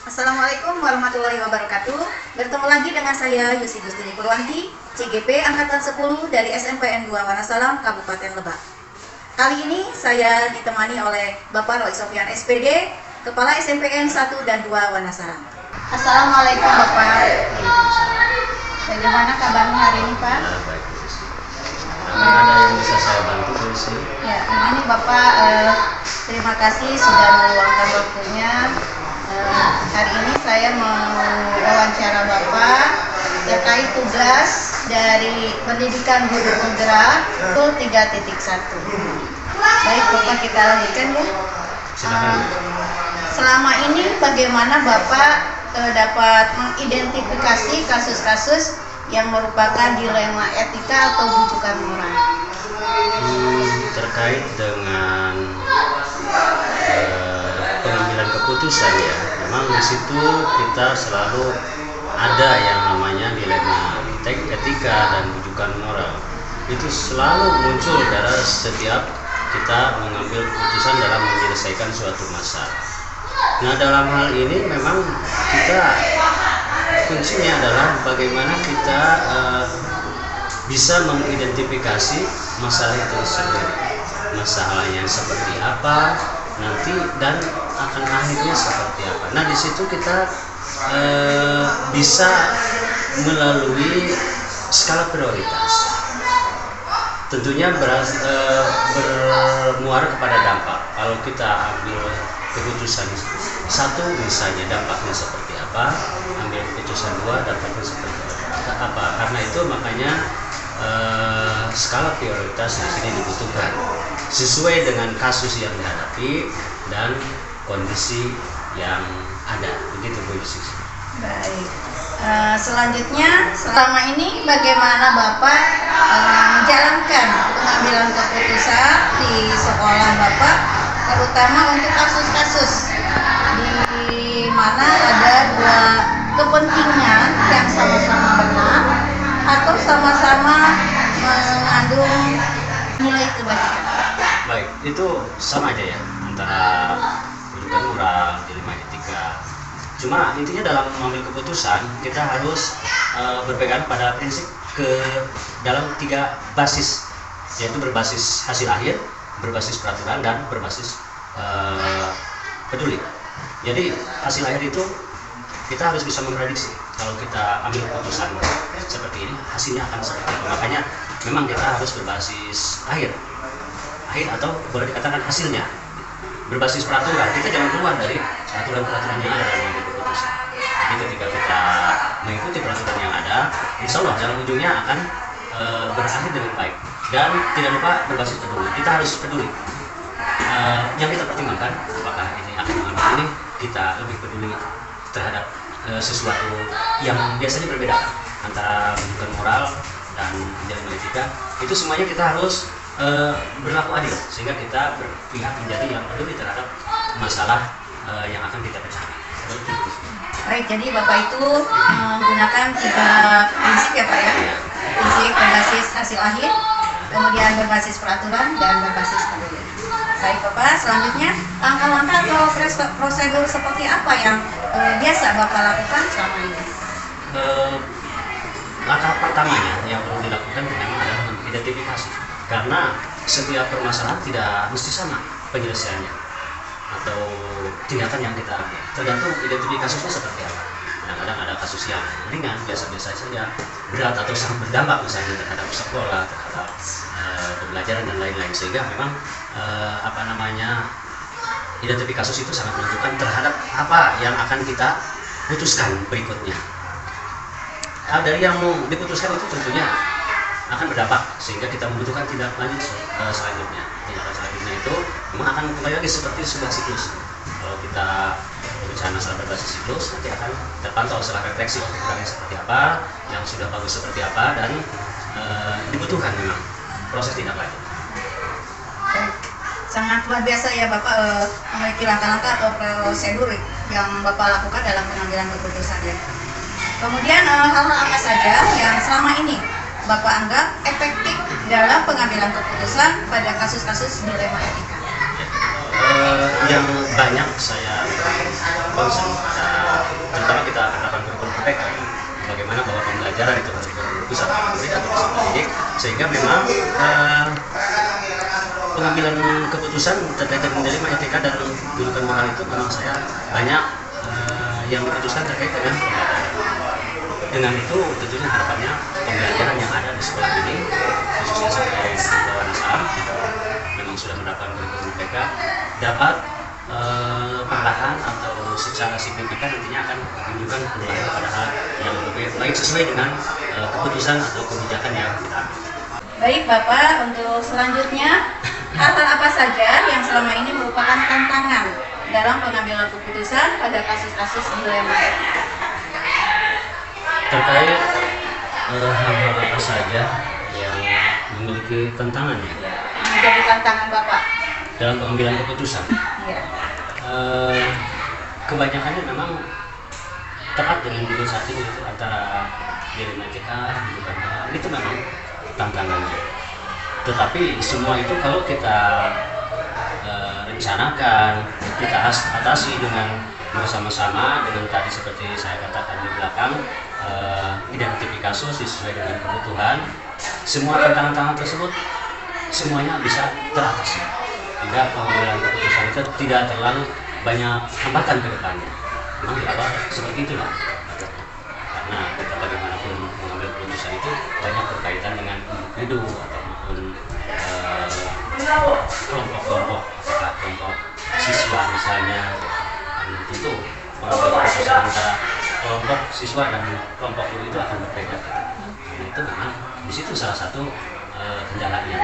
Assalamualaikum warahmatullahi wabarakatuh. Bertemu lagi dengan saya Yusi Gustini Purwanti, CGP Angkatan 10 dari SMPN 2 Wonosalam, Kabupaten Lebak. Kali ini saya ditemani oleh Bapak Roy Sofyan SPD, Kepala SMPN 1 dan 2 Wonosalam. Assalamualaikum Bapak. Bagaimana kabarnya hari ini Pak? Baik, ada yang bisa saya bantu dari sini? Ya, ini Bapak terima kasih sudah meluangkan waktunya. Hari ini saya mau wawancara Bapak terkait tugas dari pendidikan guru penggerak itu 3.1. Baik Bapak, kita lanjutkan ya. Selama ini bagaimana Bapak dapat mengidentifikasi kasus-kasus yang merupakan dilema etika atau bujukan moral? Terkait dengan pengambilan keputusan ya, memang di situ kita selalu ada yang namanya dilema etika dan bujukan moral. Itu selalu muncul dalam setiap kita mengambil keputusan dalam menyelesaikan suatu masalah. Nah, dalam hal ini memang kita kuncinya adalah bagaimana kita bisa mengidentifikasi masalah itu sendiri, masalahnya seperti apa nanti dan akan akhirnya seperti apa. Nah, di situ kita bisa melalui skala prioritas. Tentunya bermuara kepada dampak. Kalau kita ambil keputusan satu, misalnya dampaknya seperti apa, ambil keputusan dua, dampaknya seperti apa. Karena itu makanya skala prioritas di sini dibutuhkan sesuai dengan kasus yang dihadapi dan kondisi yang ada. Begitu Bu Yusi. Baik. Selanjutnya, selama ini bagaimana Bapak menjalankan pengambilan keputusan di sekolah Bapak, terutama untuk kasus-kasus di mana ada dua kepentingan yang sama-sama benar atau sama-sama mengandung nilai kebaikan? Baik, itu sama aja ya, antara bujukan moral, dilema etika. Cuma intinya dalam mengambil keputusan kita harus berpegang pada prinsip dalam 3 basis, yaitu berbasis hasil akhir, berbasis peraturan, dan berbasis peduli. Jadi hasil akhir itu kita harus bisa memprediksi kalau kita ambil keputusan seperti ini hasilnya akan seperti apa. Makanya memang kita harus berbasis akhir atau boleh dikatakan hasilnya. Berbasis peraturan, kita jangan keluar dari peraturan-peraturan yang ada dalam mengambil keputusan. Jadi ketika kita mengikuti peraturan yang ada, insya Allah jalan ujungnya akan berakhir dengan baik. Dan tidak lupa berbasis peduli. Kita harus peduli. Yang kita pertimbangkan, apakah ini akan mengambil ini, kita lebih peduli terhadap sesuatu yang biasanya berbeda antara bukan moral dan dilema etika. Itu semuanya kita harus berlaku adil sehingga kita berpihak menjadi yang peduli terhadap masalah yang akan kita pecahkan. Baik, jadi Bapak itu menggunakan 3 prinsip ya Pak ya. Prinsip berbasis hasil akhir, kemudian berbasis peraturan, dan berbasis peduli. Baik Bapak, selanjutnya langkah-langkah atau prosedur seperti apa yang biasa Bapak lakukan selama ini? Langkah pertamanya yang perlu dilakukan memang adalah mengidentifikasi. Karena setiap permasalahan tidak mesti sama penyelesaiannya atau tindakan yang kita ambil. Tergantung identifikasi kasusnya seperti apa. Kadang-kadang ada kasus yang ringan, biasa-biasa saja, berat atau sangat berdampak misalnya terhadap sekolah, terhadap pembelajaran dan lain-lain. Sehingga memang identifikasi kasus itu sangat menentukan terhadap apa yang akan kita putuskan berikutnya. Dari yang mau diputuskan itu tentunya akan berdampak sehingga kita membutuhkan tindak lanjut selanjutnya. Tindakan selanjutnya itu memang akan kembali lagi seperti sebuah siklus. Kalau kita berbicara masalah berbasis siklus, nanti akan terpantau setelah refleksi kekurangannya seperti apa, yang sudah bagus seperti apa, dan dibutuhkan memang proses tindak lanjut. Sangat luar biasa ya Bapak memiliki langkah-langkah atau prosedur yang Bapak lakukan dalam pengambilan keputusan ya. Kemudian hal-hal apa saja yang selama ini Bapak anggap efektif dalam pengambilan keputusan pada kasus-kasus dilema etika? Yang banyak saya concern pada terutama kita akan kurikulum PPK, bagaimana bahwa pembelajaran itu harus berpusat pada murid atau peserta didik, sehingga memang pengambilan keputusan terkait dengan dilema etika dan kedudukan moral itu memang saya banyak yang diputuskan terkait dengan pembelajaran. Dengan itu tentunya harapannya pembelajaran yang ada di sekolah ini, khususnya sampai di bawah Nasalam, memang sudah mendapatkan kurikulum PPK, dapat perlahan atau secara signifikan nantinya akan menunjukkan perubahan pada hal yang lebih baik sesuai dengan keputusan atau kebijakan yang kita ambil. Baik Bapak, untuk selanjutnya hal-hal apa saja yang selama ini merupakan tantangan dalam pengambilan keputusan pada kasus-kasus dilema etika? Terkait hal-hal apa saja yang memiliki tantangan ya? Menjadi tantangan Bapak Dalam pengambilan keputusan. ya. Kebanyakannya memang tepat dengan judul saat ini, itu antara dilema etika, kedudukan moral, itu memang tantangannya. Tetapi semua itu kalau kita rencanakan, kita atasi dengan bersama-sama, dengan tadi seperti saya katakan di belakang, identifikasi sesuai dengan kebutuhan, semua tantangan-tantangan tersebut semuanya bisa teratasi, hingga pengambilan keputusan itu tidak terlalu banyak hambatan ke depannya. Memang di awal seperti itulah, karena kita bagaimanapun mengambil keputusan itu banyak berkaitan dengan individu ataupun kelompok-kelompok, apakah kelompok siswa misalnya, dan tentu mengambil keputusan antara kelompok siswa dan kelompok guru itu akan berbeda. Nah, itu memang di situ salah satu kendalanya.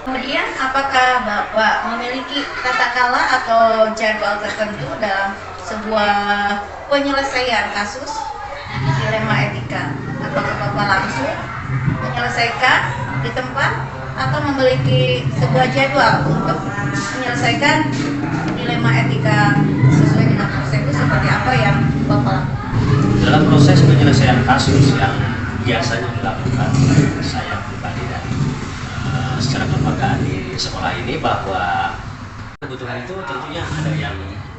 Kemudian apakah Bapak memiliki tata cara atau jadwal tertentu dalam sebuah penyelesaian kasus dilema etika? Apakah Bapak langsung menyelesaikan di tempat atau memiliki sebuah jadwal untuk menyelesaikan dilema etika sesuai dengan prosedur seperti apa yang Bapak lakukan? Dalam proses penyelesaian kasus yang biasanya dilakukan saya pribadi dan secara kelembagaan di sekolah ini, bahwa kebutuhan itu tentunya ada yang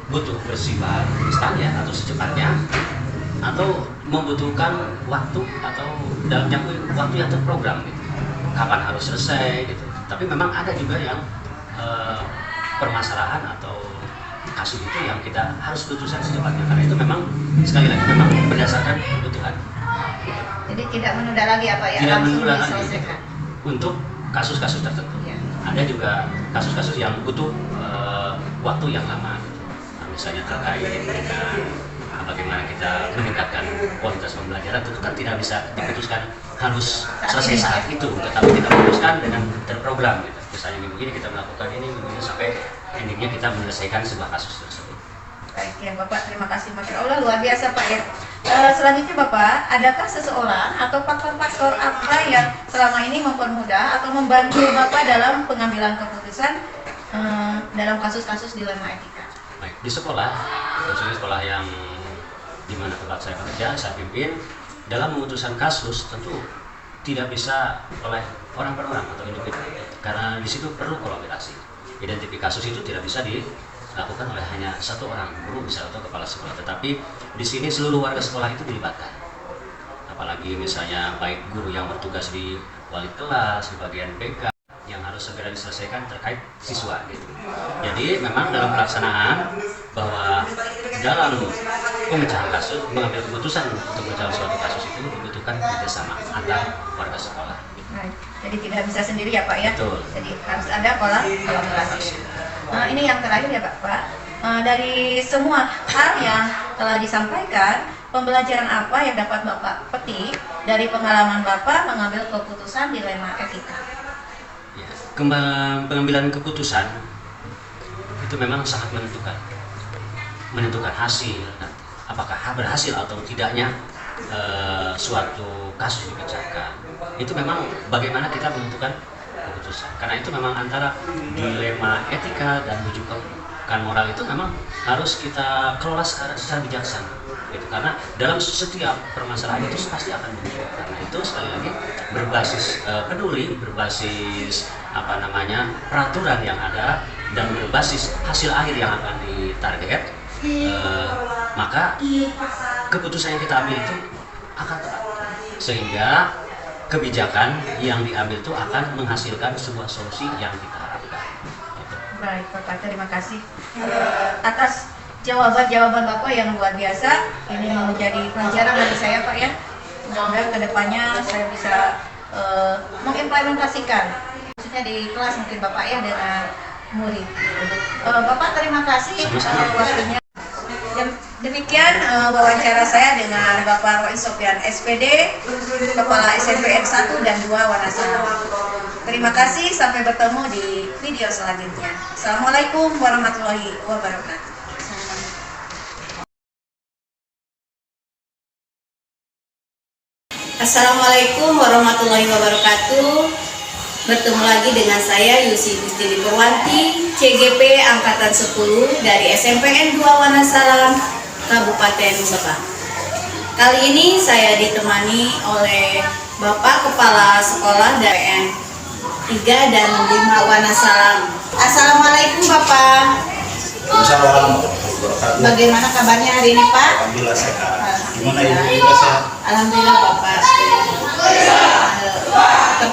butuh bersifat instan ya, atau secepatnya, atau membutuhkan waktu atau dalam jangka waktu yang terprogram gitu, kapan harus selesai gitu. Tapi memang ada juga yang permasalahan atau kasus itu yang kita harus putuskan secepatnya, karena itu memang sekali lagi memang berdasarkan kebutuhan. Jadi tidak menunda lagi apa ya? Tidak langsung menunda lagi diselesaikan. untuk kasus-kasus tertentu. Ya. Ada juga kasus-kasus yang butuh waktu yang lama. Nah, misalnya terkait dengan bagaimana kita meningkatkan kualitas pembelajaran, tentu kan tidak bisa diputuskan harus selesai saat itu, tetapi kita putuskan dengan terprogram gitu. Misalnya minggu ini kita melakukan ini, minggu ini sampai endingnya kita menyelesaikan sebuah kasus tersebut. Baik ya Bapak, terima kasih, Masya Allah, luar biasa Pak ya. Selanjutnya Bapak, adakah seseorang atau faktor-faktor apa yang selama ini mempermudah atau membantu Bapak dalam pengambilan keputusan dalam kasus-kasus dilema etika? Baik, di sekolah, khususnya sekolah yang di mana tempat saya bekerja, saya pimpin, dalam memutuskan kasus tentu tidak bisa oleh orang per orang atau individu, karena di situ perlu kolaborasi. Identifikasi kasus itu tidak bisa dilakukan oleh hanya satu orang, guru bisa atau kepala sekolah, tetapi di sini seluruh warga sekolah itu dilibatkan. Apalagi misalnya baik guru yang bertugas di wali kelas, di bagian BK, yang harus segera diselesaikan terkait siswa gitu. Jadi memang dalam pelaksanaan bahwa dalam pemecahan kasus, mengambil keputusan untuk mencari suatu kasus itu dibutuhkan kerjasama antar warga sekolah. Baik, jadi tidak bisa sendiri ya Pak ya? Betul. Jadi harus ada kolaborasi. Ini yang terakhir ya Pak. Dari semua hal yang telah disampaikan, pembelajaran apa yang dapat Bapak petik dari pengalaman Bapak mengambil keputusan dilema etika? Ya, pengambilan keputusan itu memang sangat menentukan hasil, apakah berhasil atau tidaknya suatu kasus dipecahkan. Itu memang bagaimana kita menentukan keputusan, karena itu memang antara dilema etika dan rujukan moral itu memang harus kita kelola secara bijaksana gitu. Karena dalam setiap permasalahan itu pasti akan muncul, karena itu sekali lagi berbasis peduli, berbasis peraturan yang ada, dan berbasis hasil akhir yang akan ditarget, maka keputusan yang kita ambil itu akan tepat, sehingga kebijakan yang diambil itu akan menghasilkan sebuah solusi yang kita harapkan. Gitu. Baik Bapak, terima kasih atas jawaban Bapak yang luar biasa. Ini menjadi pelajaran bagi saya Pak ya. Mudah-mudahan kedepannya saya bisa mengimplementasikan, khususnya di kelas mungkin Bapak ya dengan murid. Bapak terima kasih waktunya. Demikian wawancara saya dengan Bapak Roy Sofyan SPD, Kepala SMPN 1 dan 2 Wonosalam. Terima kasih, sampai bertemu di video selanjutnya. Assalamualaikum warahmatullahi wabarakatuh. Assalamualaikum warahmatullahi wabarakatuh. Bertemu lagi dengan saya Yusi Gustini Purwanti, CGP Angkatan 10 dari SMPN 2 Wonosalam, Kabupaten Lebak. Kali ini saya ditemani oleh Bapak Kepala Sekolah dari SMPN 3 dan 5 Wonosalam. Assalamualaikum Bapak. Assalamualaikum. Bagaimana kabarnya hari ini Pak? Alhamdulillah sehat. Gimana Ibu juga sehat? Alhamdulillah Bapak.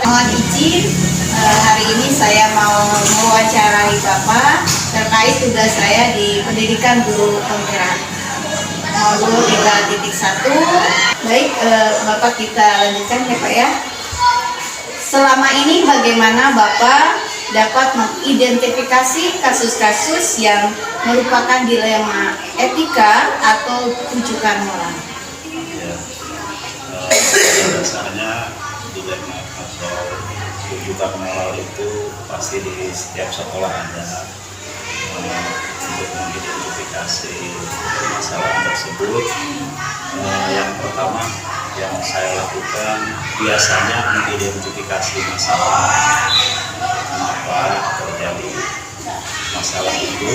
Mohon izin, hari ini saya mau mewawancarai Bapak terkait tugas saya di pendidikan guru penggerak modul 3.1. Baik, Bapak kita lanjutkan ya Pak ya. Selama ini bagaimana Bapak dapat mengidentifikasi kasus-kasus yang merupakan dilema etika atau rujukan moral? Ya, dasarnya dilema atau rujukan moral itu pasti di setiap sekolah ada. Untuk mengidentifikasi permasalahan tersebut, yang pertama yang saya lakukan biasanya mengidentifikasi masalah, kenapa terjadi masalah itu.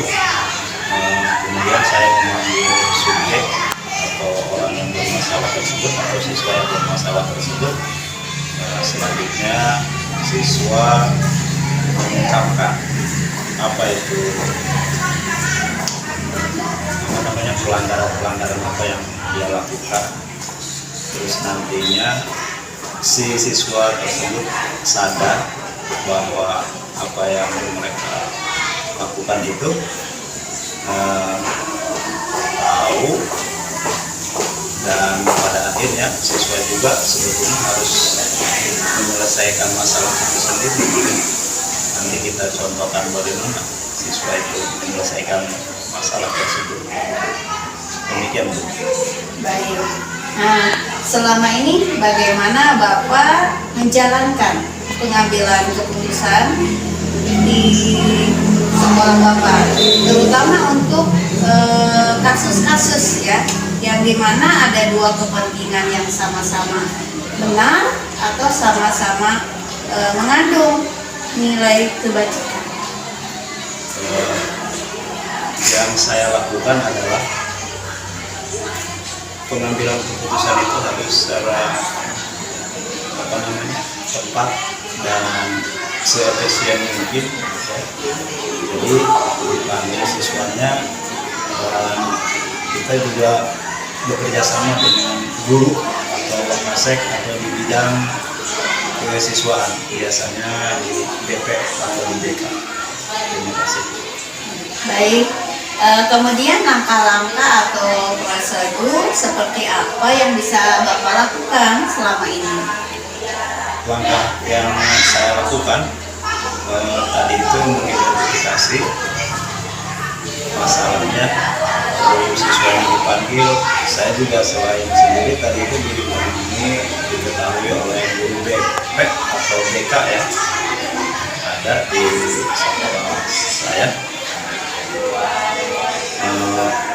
Kemudian saya memanggil subjek atau orang yang bermasalah tersebut atau siswa yang bermasalah tersebut. Selanjutnya siswa mengungkapkan apa itu pelanggaran apa yang dia lakukan. Terus nantinya si siswa tersebut sadar bahwa apa yang mereka lakukan itu tahu, dan pada akhirnya siswa juga sebetulnya harus menyelesaikan masalah itu sendiri. Nanti kita contohkan bagaimana siswa itu menyelesaikan masalah tersebut. Demikian Bu. Baik. Nah, selama ini bagaimana Bapak menjalankan pengambilan keputusan di sekolah Bapak, terutama untuk kasus-kasus ya, yang dimana ada dua kepentingan yang sama-sama benar atau sama-sama mengandung nilai kebajikan? Yang saya lakukan adalah pengambilan keputusan itu harus secara tepat dan seefisien mungkin. Jadi dipanggil siswanya, dan kita juga bekerja sama dengan guru atau wakasek atau di bidang kesiswaan, biasanya di BP atau di BK. Terima kasih. Baik, kemudian langkah-langkah atau prosedur seperti apa yang bisa Bapak lakukan selama ini? Langkah yang saya lakukan tadi itu mengidentifikasi masalahnya, sebelum siswa yang dipanggil. Saya juga selain sendiri tadi itu dihubungi, diketahui oleh guru BP atau BK ya, ada di sekolah saya.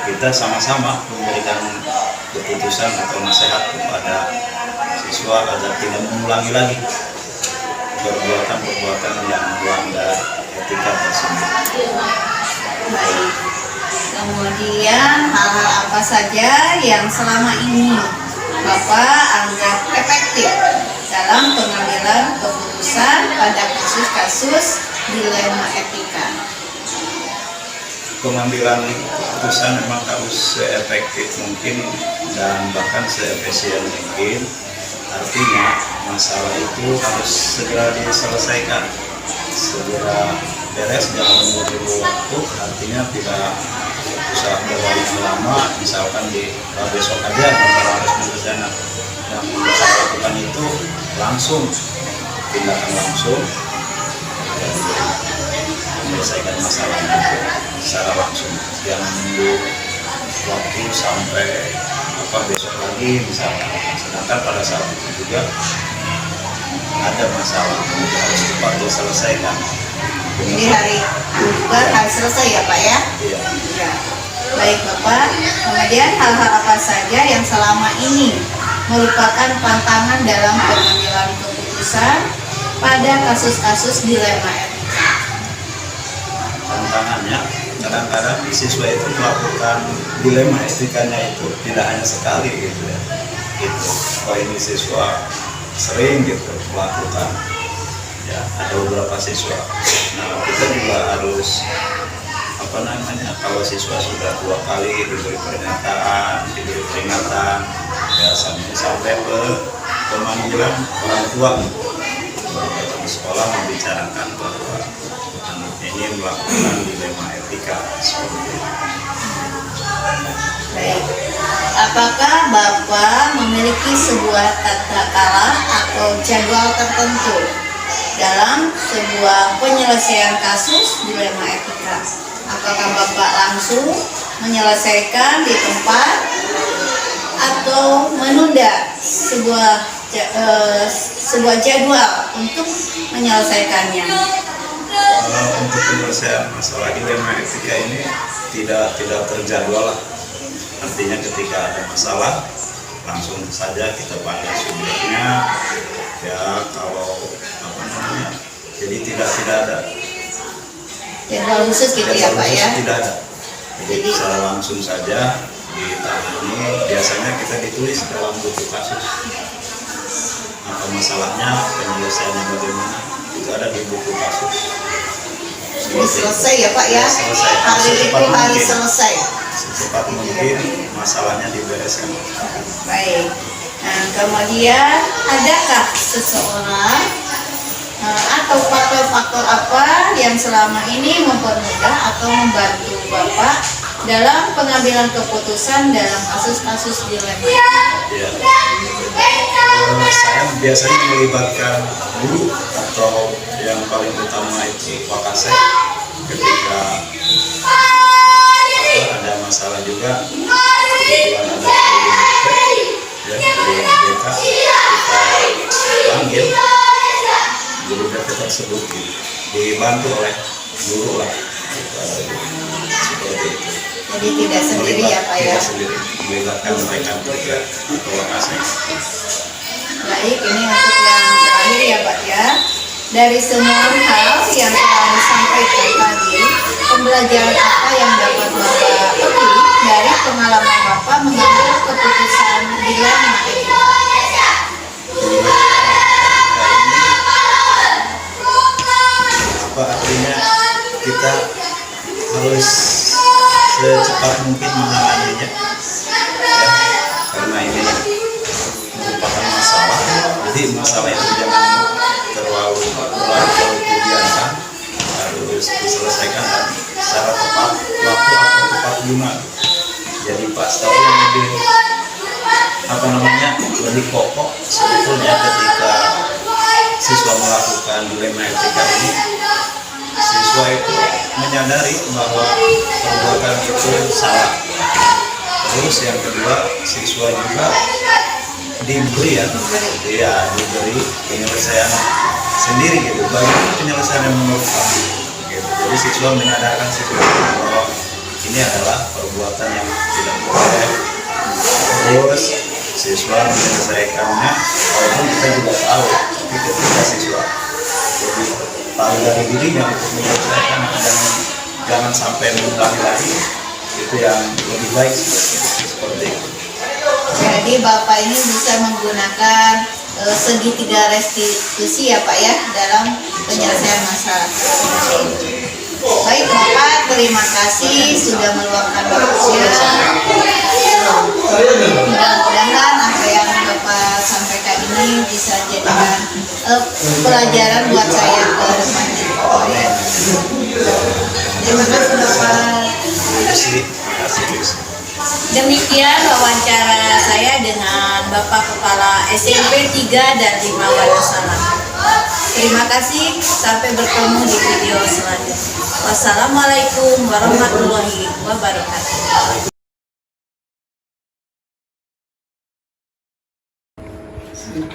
Kita sama-sama memberikan keputusan atau nasihat kepada siswa agar tidak mengulangi lagi perbuatan-perbuatan yang melanggar etika tersebut. Baik. Kemudian hal-hal apa saja yang selama ini Bapak anggap efektif dalam pengambilan keputusan pada kasus-kasus dilema etika? pengambilan keputusan memang harus seefektif mungkin dan bahkan seefisien mungkin. Artinya masalah itu harus segera diselesaikan, segera beres, jangan menunggu waktu. Artinya tidak usah berlalu lama, misalkan di besok aja masalah harus menyelesaikan. Yang saya lakukan itu langsung, tindakan langsung, dan menyelesaikan masalahnya secara langsung. Jangan menunggu waktu sampai besok lagi misalkan. Sedangkan pada saat itu juga ada masalah yang harus cepat diselesaikan. Jadi hari juga harus selesai ya Pak ya? Iya. Ya. Baik Bapak, kemudian hal-hal apa saja yang selama ini merupakan pantangan dalam pengambilan keputusan pada kasus-kasus dilema etika? Tantangannya kadang-kadang siswa itu melakukan dilema etikanya itu tidak hanya sekali gitu ya. Gitu. Kalau ini siswa sering gitu melakukan, ya ada beberapa siswa. Nah kita juga harus kalau siswa sudah 2 kali diberi peringatan, ya sampai ke pemanggilan orang tua di sekolah membicarakan bahwa anak ini melakukan dilema etika seperti itu. Baik. Apakah Bapak memiliki sebuah tata cara atau jadwal tertentu dalam sebuah penyelesaian kasus dilema etika? Apakah Bapak langsung menyelesaikan di tempat atau menunda sebuah jadwal untuk menyelesaikannya? Untuk penyelesaian masalah dilema etika ini tidak terjadwal lah. Artinya ketika ada masalah langsung saja kita panggil subjeknya, ya kalau jadi tidak ada Jadwal khusus gitu ya Pak ya? Tidak ada. Jadi secara langsung saja ditangani. Biasanya kita ditulis dalam buku kasus apa masalahnya, penyelesaiannya bagaimana, itu ada di buku kasus. Jadi selesai ya Pak ya? Selesai. Hari itu harus selesai. Secepat mungkin masalahnya dibereskan. Baik. Nah, kemudian adakah seseorang atau faktor-faktor apa yang selama ini mempermudah atau membantu Bapak dalam pengambilan keputusan dalam kasus-kasus dilema? Ya. Saya biasanya melibatkan guru atau yang paling utama itu Wakasek ketika ada masalah juga, kebetulan ada ya dari BK kita panggil guru BK tersebut dibantu oleh guru lah seperti itu. Jadi tidak sendiri ya Pak ya? Tidak sendiri, melibatkan mereka juga atau Wakasek. Baik, ini untuk yang terakhir ya Pak ya. Dari semua hal yang telah disampaikan tadi, pembelajaran apa yang dapat Bapak petik dari pengalaman Bapak mengambil keputusan dilema etika? Apa artinya kita harus secepat mungkin menanganinya ya, karena ini merupakan masalah, jadi masalah itu jangan terlalu dibiarkan, harus diselesaikan dan secara tepat waktu atau tepat guna. Jadi pas tahu yang lebih pokok sebetulnya ketika siswa melakukan dilema etika ini, siswa itu menyadari bahwa perbuatan itu salah. Terus yang kedua, siswa juga diberi penyelesaian sendiri gitu. Bagaimana penyelesaian yang menurut kamu? Gitu. Jadi siswa menyadarkan bahwa ini adalah perbuatan yang tidak boleh. Terus siswa menyelesaikannya, walaupun kita juga tahu, tapi ketika siswa lebih tahu dari dirinya untuk menyelesaikan, jangan sampai mengulangi lagi, itu yang lebih baik seperti itu. Jadi Bapak ini bisa menggunakan segitiga restitusi ya Pak ya dalam penyelesaian masalah. Baik Bapak, terima kasih sudah meluangkan waktunya. Mudah-mudahan apa yang Bapak sampaikan ini bisa jadikan pelajaran buat saya ke depannya. Terima kasih Bapak. Terima kasih. Demikian wawancara saya dengan Bapak Kepala SMP 3 dan 5 Wonosalam. Terima kasih, sampai bertemu di video selanjutnya. Wassalamualaikum warahmatullahi wabarakatuh.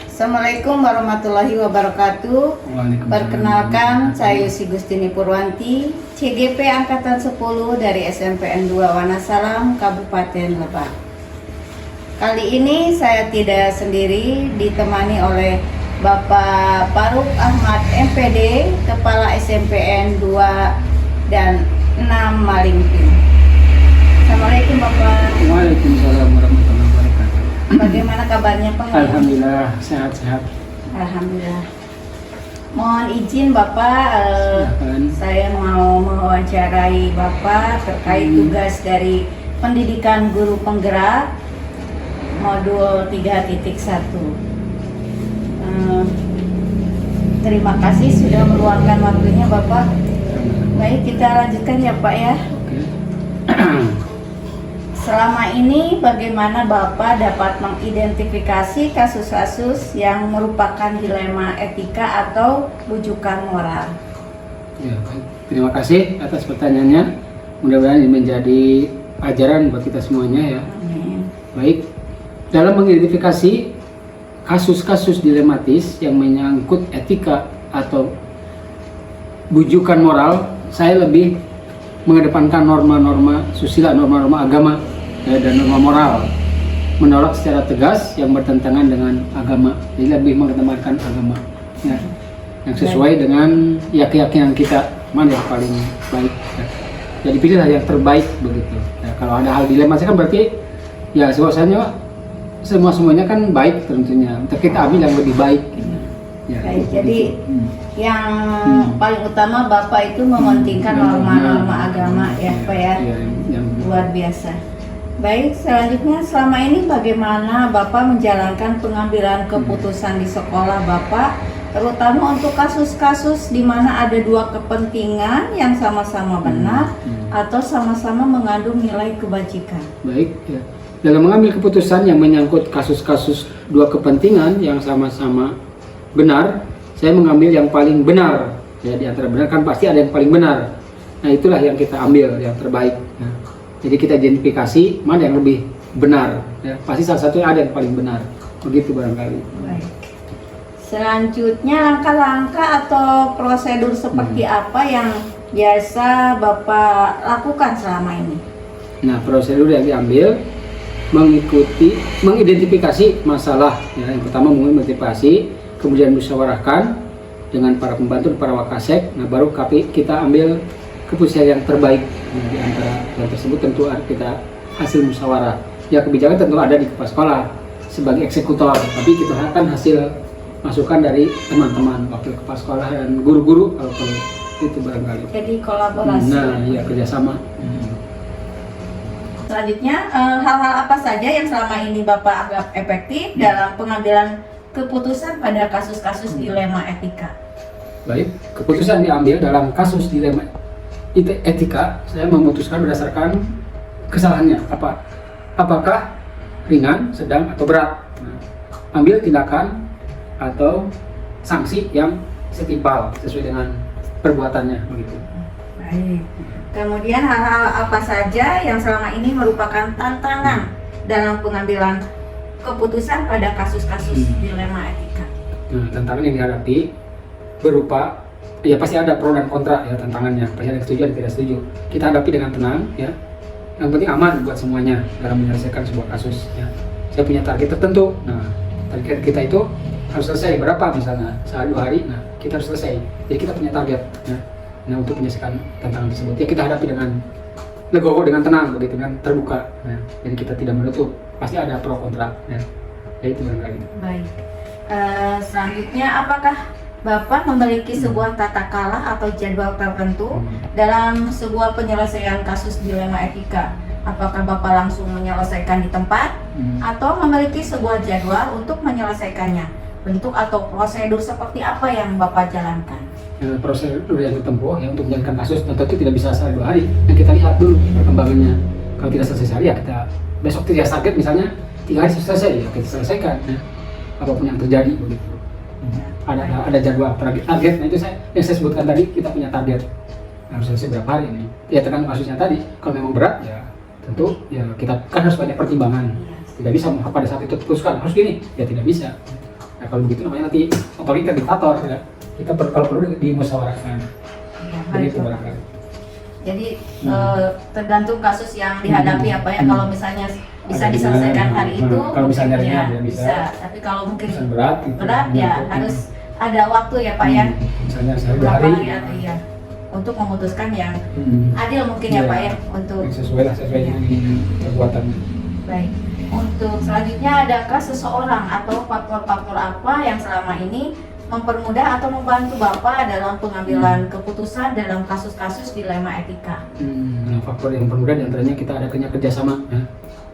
Assalamualaikum warahmatullahi wabarakatuh. Perkenalkan, saya Yusi Gustini Purwanti, CGP Angkatan 10 dari SMPN 2 Wonosalam, Kabupaten Lebak. Kali ini saya tidak sendiri, ditemani oleh Bapak Faruk Ahmad MPD, Kepala SMPN 2 dan 6 Malingping. Assalamualaikum Bapak. Waalaikumsalam warahmatullahi wabarakatuh. Bagaimana kabarnya Pak? Alhamdulillah sehat-sehat. Alhamdulillah. Mohon izin Bapak, Silakan. saya mau mewawancarai Bapak terkait tugas dari pendidikan guru penggerak modul 3.1. Terima kasih sudah meluangkan waktunya Bapak. Baik, kita lanjutkan ya Pak ya. Oke. Selama ini bagaimana Bapak dapat mengidentifikasi kasus-kasus yang merupakan dilema etika atau rujukan moral? Ya, baik. Terima kasih atas pertanyaannya. Mudah-mudahan ini menjadi pelajaran buat kita semuanya ya. Amin. Baik. Dalam mengidentifikasi kasus-kasus dilematis yang menyangkut etika atau bujukan moral, saya lebih mengedepankan norma-norma susila, norma-norma agama dan norma moral, menolak secara tegas yang bertentangan dengan agama. Jadi lebih mengedepankan agama ya, yang sesuai dengan keyakinan kita mana yang paling baik ya. Jadi pilihlah yang terbaik begitu ya. Kalau ada hal dilema kan berarti ya semuanya semuanya kan baik tentunya, untuk kita ambil yang lebih baik ya. Baik, jadi yang paling utama Bapak itu mementingkan norma-norma agama ya Pak ya. yang Luar biasa. Baik, selanjutnya selama ini bagaimana Bapak menjalankan pengambilan keputusan di sekolah Bapak, terutama untuk kasus-kasus di mana ada dua kepentingan yang sama-sama benar atau sama-sama mengandung nilai kebajikan. baik ya. Dalam mengambil keputusan yang menyangkut kasus-kasus dua kepentingan yang sama-sama benar, saya mengambil yang paling benar ya. Di antara benar kan pasti ada yang paling benar. Nah, itulah yang kita ambil yang terbaik ya. Jadi kita identifikasi mana yang lebih benar ya. Pasti salah satunya ada yang paling benar, begitu barangkali. Baik. Selanjutnya langkah-langkah atau prosedur seperti apa yang biasa Bapak lakukan selama ini? Nah, prosedur yang diambil mengidentifikasi masalah ya. Yang pertama mengidentifikasi, kemudian musyawarahkan dengan para pembantu, para wakasek. Nah, baru kita ambil keputusan yang terbaik. Nah, di antara yang tersebut tentu kita hasil musyawarah. Ya, kebijakan tentu ada di kepala sekolah sebagai eksekutor, tapi kita harapkan hasil masukan dari teman-teman wakil kepala sekolah dan guru-guru kalau perlu, itu barangkali. Jadi kolaborasi. Nah, ya kerjasama. Selanjutnya, hal-hal apa saja yang selama ini Bapak anggap efektif dalam pengambilan keputusan pada kasus-kasus dilema etika? Baik, keputusan diambil dalam kasus dilema etika, saya memutuskan berdasarkan kesalahannya apakah ringan, sedang, atau berat. Nah, ambil tindakan atau sanksi yang setimpal sesuai dengan perbuatannya begitu. Baik. Kemudian hal-hal apa saja yang selama ini merupakan tantangan dalam pengambilan keputusan pada kasus-kasus dilema etika? Nah, tantangan yang dihadapi berupa ya pasti ada pro dan kontra ya tantangannya, pasti ada yang setuju dan tidak setuju. Kita hadapi dengan tenang ya. Yang penting aman buat semuanya dalam menyelesaikan sebuah kasus ya. Saya punya target tertentu. Nah, target kita itu harus selesai berapa misalnya sehari 2 hari. Nah, kita harus selesai. Jadi kita punya target ya. Nah, untuk menyelesaikan tantangan tersebut ya kita hadapi dengan legowo, dengan tenang begitu, dengan terbuka ya. Jadi kita tidak menutup, pasti ada pro kontra ya. Ya itu barangkali. Baik. Selanjutnya, apakah Bapak memiliki sebuah tata cara atau jadwal tertentu dalam sebuah penyelesaian kasus dilema etika. Apakah Bapak langsung menyelesaikan di tempat atau memiliki sebuah jadwal untuk menyelesaikannya? Bentuk atau prosedur seperti apa yang Bapak jalankan? Prosedur yang ditempuh ya untuk menjalankan kasus tentu tidak bisa sehari 2 hari. Yang kita lihat dulu perkembangannya. Kalau tidak selesai sehari ya kita besok tidak target misalnya 3 hari selesai ya kita selesaikan. Ya. Apapun yang terjadi begitu. Ada jadwal target. Nah itu yang saya sebutkan tadi kita punya target harus selesai berapa hari ini. Ya tergantung kasusnya tadi. Kalau memang berat ya tentu ya kita kan harus banyak pertimbangan. Tidak bisa pada saat itu putuskan harus gini ya tidak bisa. Nah kalau begitu namanya nanti otoriter diktator ya. Kita kalau perlu dimusyawarahkan. Begitu barangkali. Jadi tergantung kasus yang dihadapi apa ya. Kalau misalnya bisa diselesaikan hari itu, kalau misalnya ya, bisa. Tapi kalau mungkin berat, gitu, ya harus ada waktu ya Pak ya. Misalnya sehari 2 Berapa hari. Ya, untuk memutuskan yang adil mungkin ya Pak ya untuk sesuai dengan perbuatan. Baik. Untuk selanjutnya adakah seseorang atau faktor-faktor apa yang selama ini mempermudah atau membantu Bapak dalam pengambilan keputusan dalam kasus-kasus dilema etika? Faktor yang mempermudah diantaranya kita ada kerjasama, ya.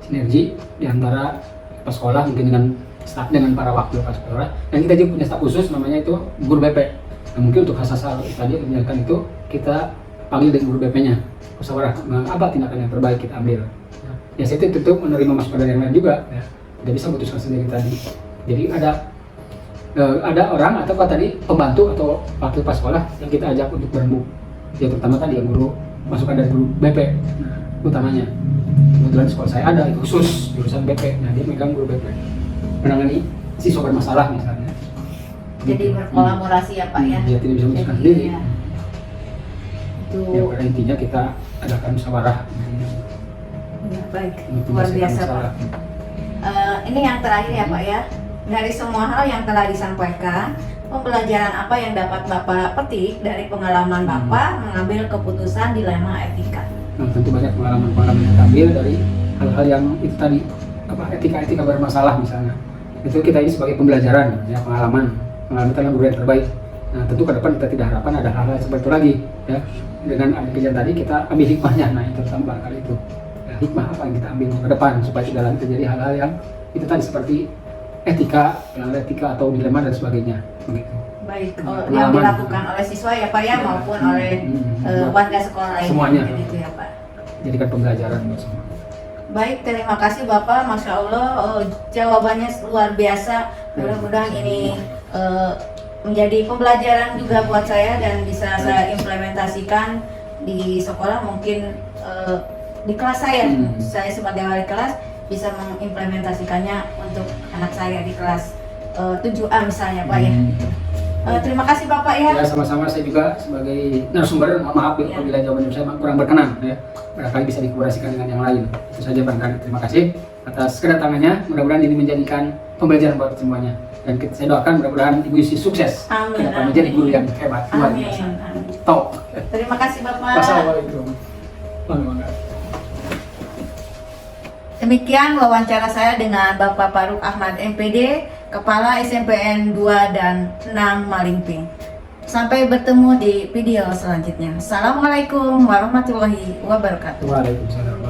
Sinergi diantara pas sekolah mungkin dengan staf dengan para wakil pas sekolah, dan kita juga punya staf khusus namanya itu guru BP. Nah, mungkin untuk hal-hal tadi menjalankan itu kita panggil dengan guru BP-nya, musyawarah apa tindakan yang terbaik kita ambil. Ya saya itu tentu menerima masukan dari yang lain juga, ya. Tidak bisa memutuskan sendiri tadi. Jadi ada orang atau tadi pembantu atau wakil pas sekolah yang kita ajak untuk berembuk. Ya terutama tadi yang guru masukan dari guru BP, nah, utamanya. Kebetulan sekolah saya ada khusus jurusan BP, nah dia megang guru BP menangani siswa bermasalah misalnya. Jadi berkolaborasi ya Pak ya. Dia tidak bisa memutuskan sendiri. Ya. Itu. Ya pada intinya kita adakan musyawarah. Ya, baik, luar biasa Pak. Ini yang terakhir ya Pak ya. Dari semua hal yang telah disampaikan, pembelajaran apa yang dapat Bapak petik dari pengalaman Bapak mengambil keputusan dilema etika? Nah, tentu banyak pengalaman-pengalaman yang kita ambil dari hal-hal yang itu tadi, etika bermasalah misalnya. Itu kita ini sebagai pembelajaran, ya pengalaman itu adalah guru yang terbaik. Nah tentu ke depan kita tidak harapkan ada hal-hal seperti itu lagi, ya. Dengan ada kejadian tadi kita ambil hikmahnya, nah itu tambah kali itu. Ya, hikmah apa yang kita ambil ke depan supaya tidak lagi terjadi hal-hal yang itu tadi seperti etika atau dilema dan sebagainya, begitu. Baik, yang dilakukan oleh siswa ya Pak ya maupun oleh warga sekolah lainnya. Semuanya. Gitu ya Pak. Jadikan pembelajaran buat semua. Baik, terima kasih Bapak, Masya Allah jawabannya luar biasa. Mudah-mudahan ini menjadi pembelajaran juga buat saya dan bisa saya implementasikan di sekolah, mungkin di kelas saya. Saya sebagai wali kelas bisa mengimplementasikannya untuk anak saya di kelas 7A misalnya Pak ya. Terima kasih Bapak ya. Ya sama-sama, saya juga sebagai narasumber mohon maaf apabila jawaban saya kurang berkenan ya. Barangkali bisa dikolaborasikan dengan yang lain. Itu saja barangkali. Terima kasih atas kedatangannya. Mudah-mudahan ini menjadikan pembelajaran buat semuanya. Dan saya doakan mudah-mudahan Ibu Yusi sukses. Amin. Menjadi guru yang hebat. Luar biasa. Top. Terima kasih Bapak. Wassalamualaikum. Demikian wawancara saya dengan Bapak Faruk Ahmad MPD, Kepala SMPN 2 dan 6 Malingping. Sampai bertemu di video selanjutnya. Assalamualaikum warahmatullahi wabarakatuh. Waalaikumsalam.